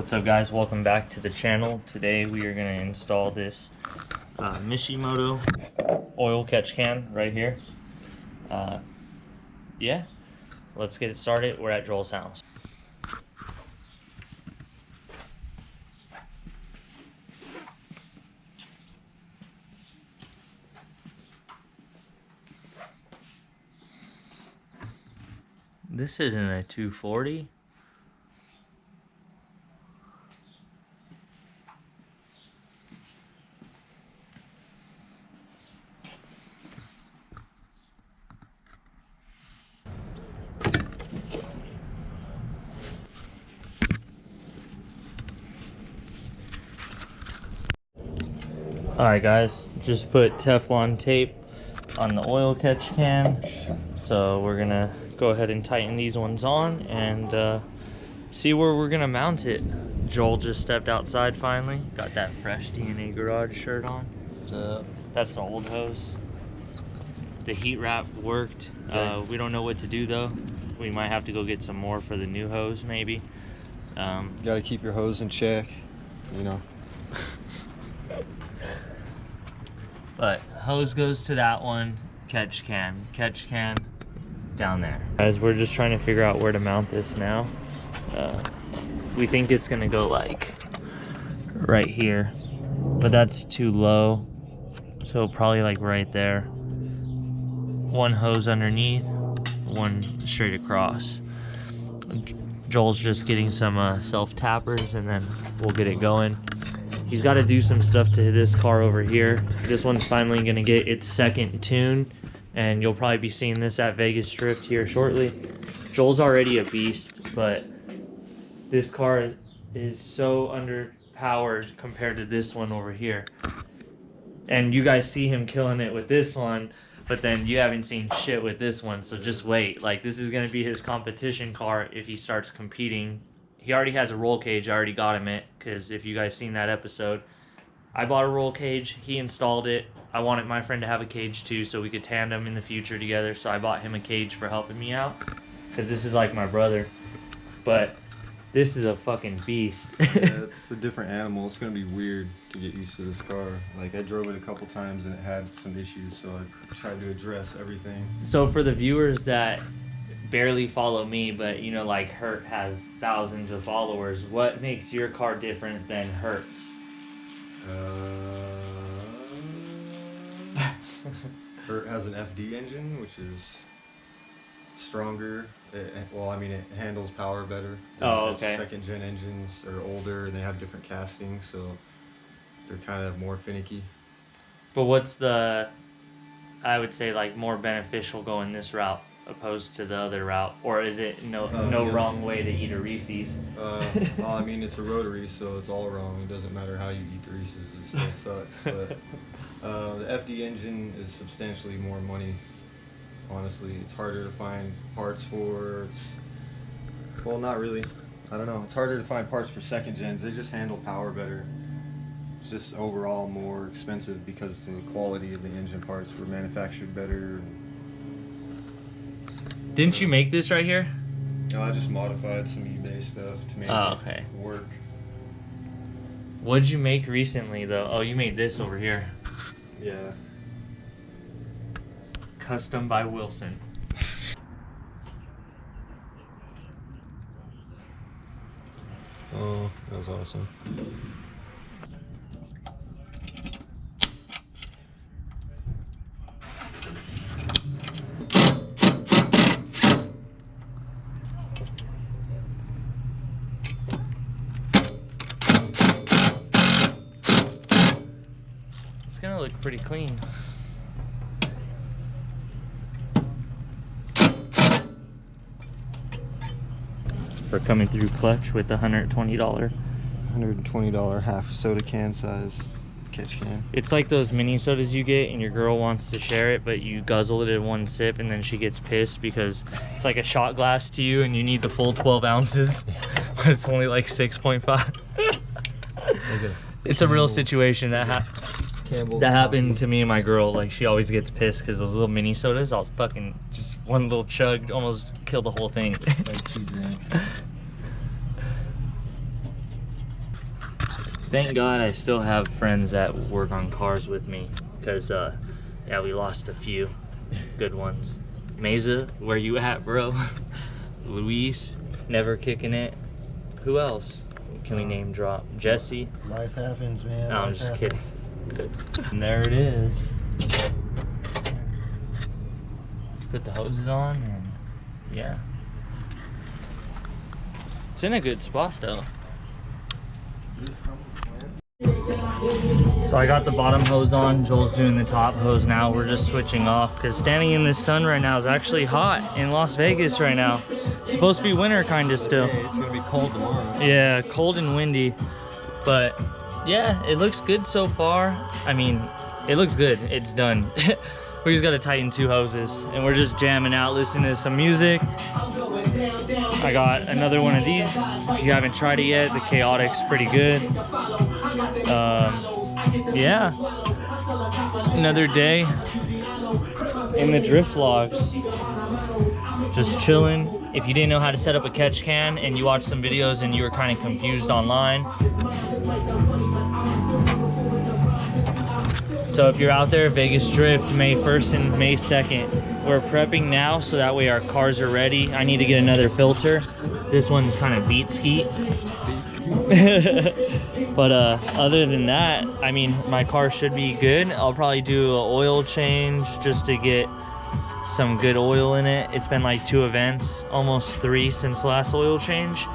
What's up guys, welcome back to the channel. Today we are going to install this Mishimoto oil catch can right here. Yeah, let's get it started. We're at Joel's house. This isn't a 240. Alright guys, just put Teflon tape on the oil catch can. So we're gonna go ahead and tighten these ones on and see where we're gonna mount it. Joel just stepped outside finally. Got that fresh DNA Garage shirt on. What's up? That's the old hose. The heat wrap worked. Okay. We don't know what to do though. We might have to go get some more for the new hose maybe. You gotta keep your hose in check, you know. But hose goes to that one, catch can down there. Guys, we're just trying to figure out where to mount this now. We think it's gonna go like right here, but that's too low. So probably like right there. One hose underneath, one straight across. Joel's just getting some self-tappers and then we'll get it going. He's got to do some stuff to this car over here. This one's finally going to get its second tune, and you'll probably be seeing this at Vegas Drift here shortly. Joel's already a beast, but this car is so underpowered compared to this one over here. And you guys see him killing it with this one, but then you haven't seen shit with this one, so just wait. Like, this is going to be his competition car if he starts competing. He already has a roll cage. I already got him it, because if you guys seen that episode, I bought a roll cage. He installed it. I wanted my friend to have a cage too, so we could tandem in the future together. So I bought him a cage for helping me out, because this is like my brother. But this is a fucking beast. Yeah, it's a different animal. It's gonna be weird to get used to this car. Like, I drove it a couple times and it had some issues, so I tried to address everything. So for the viewers that barely follow me, but you know, like Hurt has thousands of followers, what makes your car different than Hurt's? Hurt has an FD engine, which is stronger. Well, I mean, it handles power better. Oh, okay. Second gen engines are older and they have different castings, so they're kind of more finicky. But what's the, I would say, like, more beneficial going this route opposed to the other route? Or is it no yeah. Wrong way to eat a Reese's? Well, I mean, it's a rotary, so it's all wrong. It doesn't matter how you eat the Reese's, it still sucks. But the FD engine is substantially more money. Honestly, it's harder to find parts for. Well, not really. I don't know. It's harder to find parts for second gens. They just handle power better. It's just overall more expensive because the quality of the engine parts were manufactured better. Didn't you make this right here? No, I just modified some eBay stuff to make it work. What'd you make recently, though? Oh, you made this over here. Yeah. Custom by Wilson. Oh, that was awesome. It's gonna look pretty clean. For coming through clutch with the $120. $120 half soda can size catch can. It's like those mini sodas you get and your girl wants to share it, but you guzzle it in one sip and then she gets pissed because it's like a shot glass to you and you need the full 12 ounces, but it's only like 6.5. It's a real situation that happened to me and my girl. Like, she always gets pissed because those little mini sodas, I'll fucking just one little chug almost kill the whole thing. Like 2 drinks. Thank God I still have friends that work on cars with me, because yeah, we lost a few good ones. Mesa, where you at, bro? Luis, never kicking it. Who else can we name drop? Jesse? Life happens, man. No, I'm Life just happens. kidding. And there it is. Put the hoses on and yeah. It's in a good spot though. So I got the bottom hose on, Joel's doing the top hose now. We're just switching off because standing in the sun right now is actually hot in Las Vegas right now. It's supposed to be winter kind of still. Hey, it's gonna be cold tomorrow. Yeah, cold and windy. But yeah, it looks good so far. I mean, it looks good. It's done. We just gotta tighten 2 hoses and we're just jamming out, listening to some music. I got another one of these. If you haven't tried it yet, the Chaotic's pretty good. Yeah, another day in the drift vlogs. Just chilling. If you didn't know how to set up a catch can and you watched some videos and you were kind of confused online, so if you're out there, Vegas Drift, May 1st and May 2nd. We're prepping now so that way our cars are ready. I need to get another filter. This one's kind of beat skeet. But other than that, I mean, my car should be good. I'll probably do an oil change just to get some good oil in it. It's been like 2 events, almost 3 since last oil change.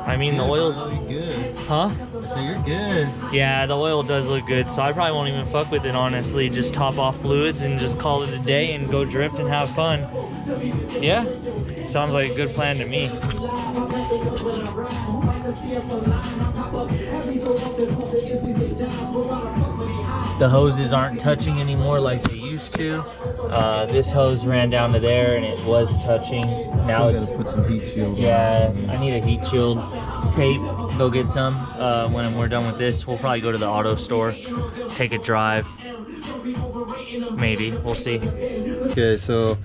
I mean, the oil's really good. Huh? So you're good. Yeah, the oil does look good, so I probably won't even fuck with it, honestly. Just top off fluids and just call it a day and go drift and have fun. Yeah, sounds like a good plan to me. The hoses aren't touching anymore like they used to. This hose ran down to there and it was touching. Now it's put some heat shield. yeah, I need a heat shield tape. Go get some. When we're done with this, we'll probably go to the auto store, take a drive. Maybe, we'll see. Okay, so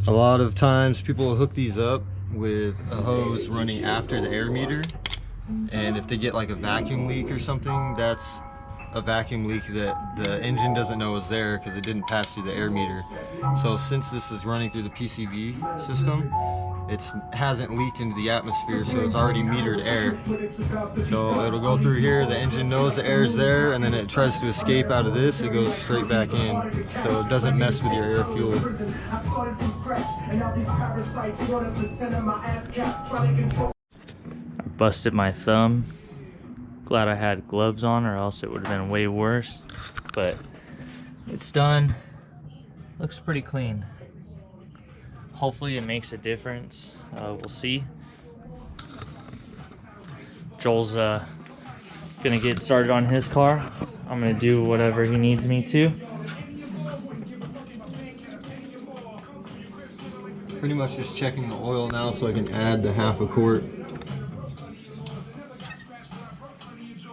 a lot of times people will hook these up with a hose running after the air meter, and if they get like a vacuum leak or something, that's a vacuum leak that the engine doesn't know is there because it didn't pass through the air meter. So since this is running through the PCV system, it hasn't leaked into the atmosphere, so it's already metered air. So it'll go through here, the engine knows the air's there, and then it tries to escape out of this, it goes straight back in. So it doesn't mess with your air fuel. I busted my thumb. Glad I had gloves on or else it would have been way worse. But it's done. Looks pretty clean. Hopefully it makes a difference. We'll see. Joel's gonna get started on his car. I'm gonna do whatever he needs me to. Pretty much just checking the oil now so I can add the half a quart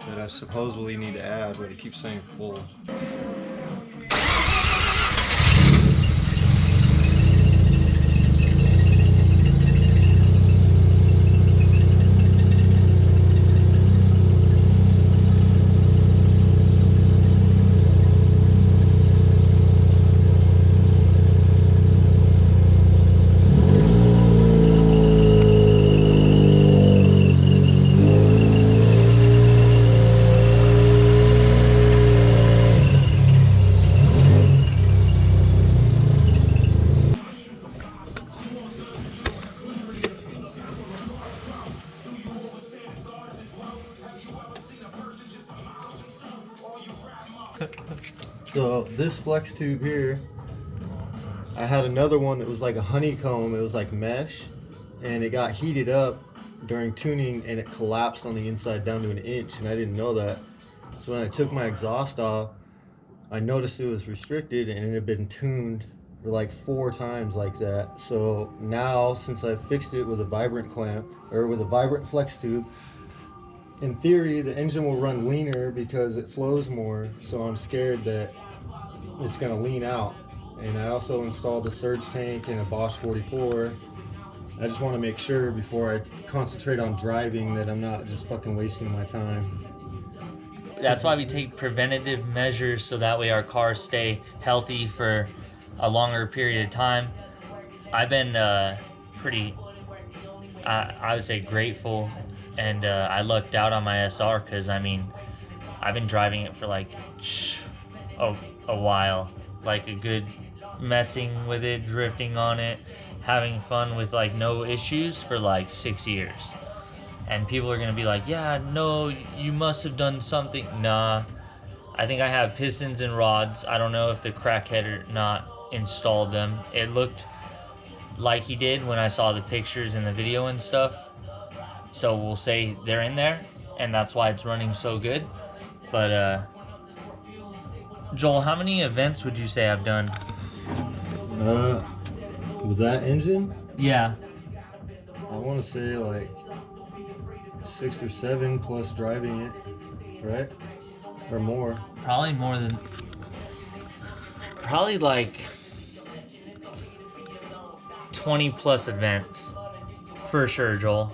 that I supposedly need to add, but it keeps saying full. So this flex tube here, I had another one that was like a honeycomb. It was like mesh, and it got heated up during tuning and it collapsed on the inside down to 1 inch, and I didn't know that. So when I took my exhaust off, I noticed it was restricted and it had been tuned for like 4 times like that. So now, since I fixed it with a vibrant clamp or with a vibrant flex tube, in theory the engine will run leaner because it flows more. So I'm scared that it's going to lean out. And I also installed a surge tank and a Bosch 44 I just want to make sure before I concentrate on driving that I'm not just fucking wasting my time. That's why we take preventative measures so that way our cars stay healthy for a longer period of time. I've been pretty, I would say, grateful, and I lucked out on my SR because, I mean, I've been driving it for like a while, like a good messing with it, drifting on it, having fun with like no issues for like 6 years. And people are gonna be like, yeah, no, you must have done something. Nah, I think I have pistons and rods. I don't know if the crackhead or not installed them. It looked like he did when I saw the pictures and the video and stuff. So we'll say they're in there, and that's why it's running so good. But Joel, how many events would you say I've done? With that engine, Yeah. I want to say like 6 or 7 plus driving it, right? Or more. Probably more than, probably like 20 plus events for sure, Joel.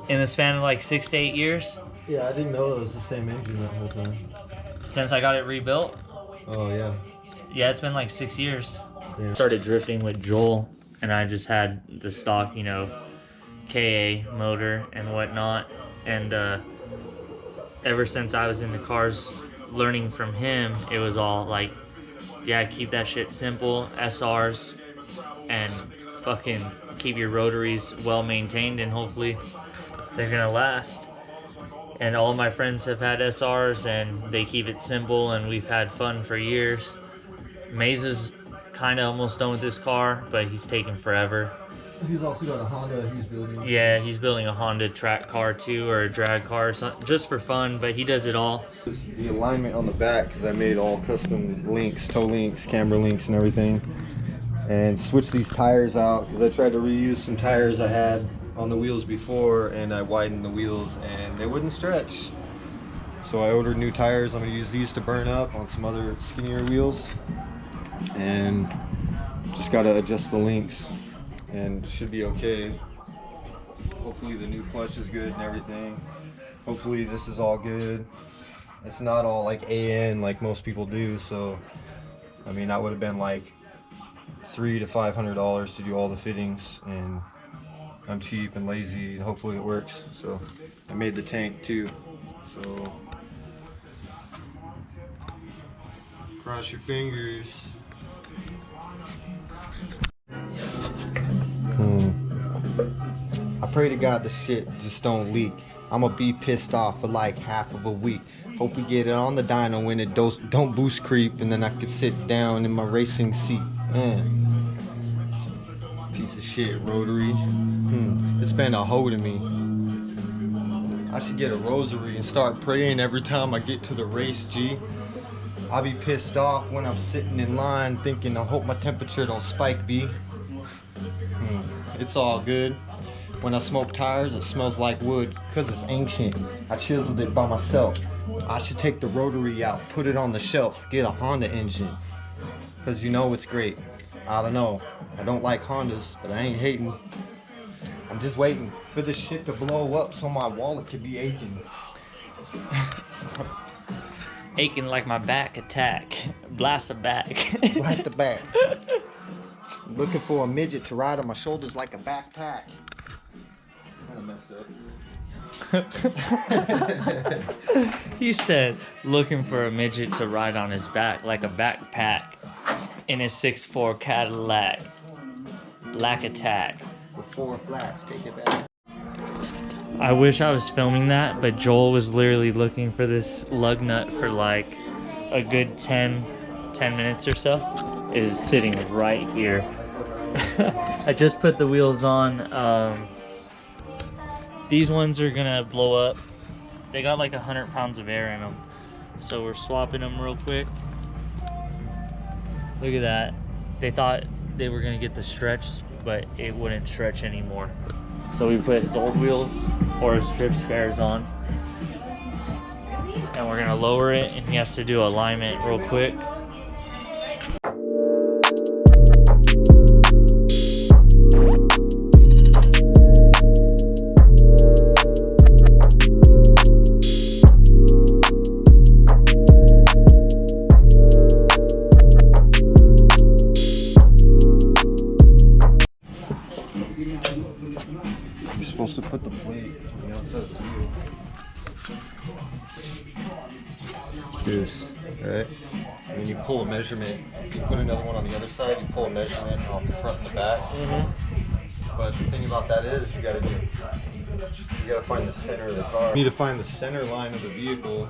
In the span of like 6 to 8 years Yeah, I didn't know it was the same engine that whole time. since I got it rebuilt. Oh yeah. Yeah, it's been like 6 years. Yeah. Started drifting with Joel, and I just had the stock, you know, KA motor and whatnot. And ever since I was in the cars learning from him, it was all like, yeah, keep that shit simple, SRs, and fucking keep your rotaries well maintained, and hopefully they're gonna last. And all my friends have had SRs and they keep it simple, and we've had fun for years. Maze is kind of almost done with this car, but he's taking forever. He's also got a Honda he's building. Yeah, he's building a Honda track car too, or a drag car, or something, just for fun, but he does it all. The alignment on the back, because I made all custom links, toe links, camber links and everything. And switched these tires out, because I tried to reuse some tires I had on the wheels before, and I widened the wheels and they wouldn't stretch. So I ordered new tires. I'm going to use these to burn up on some other skinnier wheels. And just got to adjust the links. And should be okay. Hopefully the new clutch is good and everything. Hopefully this is all good. It's not all like AN like most people do, so I mean that would have been like $300 to $500 to do all the fittings, and I'm cheap and lazy, and hopefully it works. So I made the tank too. So cross your fingers. I pray to God the shit just don't leak. I'ma be pissed off for like half of a week. Hope we get it on the dyno when it don't boost creep, and then I can sit down in my racing seat. Piece of shit rotary. It's been a hold of me. I should get a rosary and start praying every time I get to the race, G. I be pissed off when I'm sitting in line thinking I hope my temperature don't spike, B. It's all good. When I smoke tires, it smells like wood, cause it's ancient. I chiseled it by myself. I should take the rotary out, put it on the shelf, get a Honda engine, cause you know it's great. I don't know, I don't like Hondas, but I ain't hating. I'm just waiting for this shit to blow up so my wallet could be aching. Aching like my back attack. Blast a back. Blast the back. Looking for a midget to ride on my shoulders like a backpack. Kind of messed up. He said, looking for a midget to ride on his back like a backpack in his 6'4" Cadillac. Lack attack. With 4 flats, take it back. I wish I was filming that, but Joel was literally looking for this lug nut for like a good 10 minutes or so. It is sitting right here. I just put the wheels on. These ones are gonna blow up. They got like 100 pounds of air in them, so we're swapping them real quick. Look at that. They thought they were gonna get the stretch, but it wouldn't stretch anymore. So we put his old wheels or his strip spares on, and we're gonna lower it, and he has to do alignment real quick. supposed to put the plate on the outside of the wheel. This, right? And then you pull a measurement. You put another one on the other side. You pull a measurement off the front and the back. But the thing about that is, you gotta find the center of the car. You need to find the center line of the vehicle,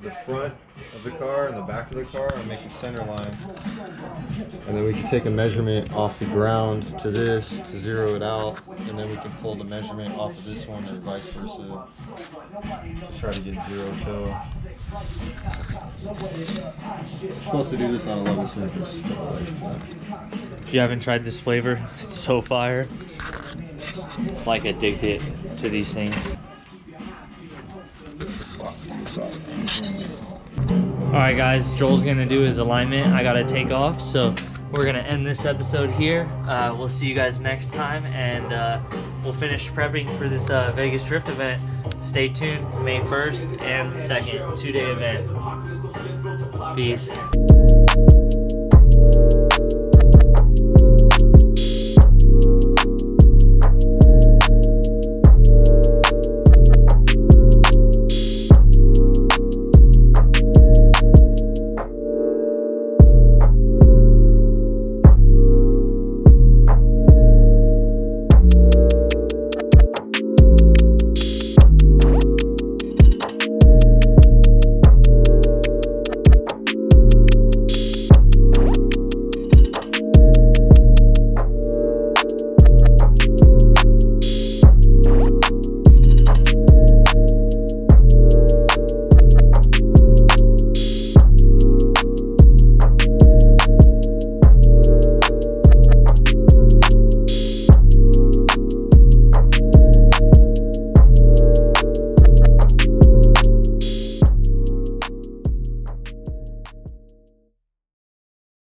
the front of the car and the back of the car, and make a center line. And then we can take a measurement off the ground to this to zero it out, and then we can pull the measurement off of this one or vice versa to try to get zero show. You're supposed to do this on a level surface. If you haven't tried this flavor, it's so fire. Like addicted to these things. Alright guys, Joel's gonna do his alignment. I gotta take off, so we're gonna end this episode here. We'll see you guys next time, and we'll finish prepping for this Vegas Drift event. Stay tuned, May 1st and 2nd, 2-day event. Peace.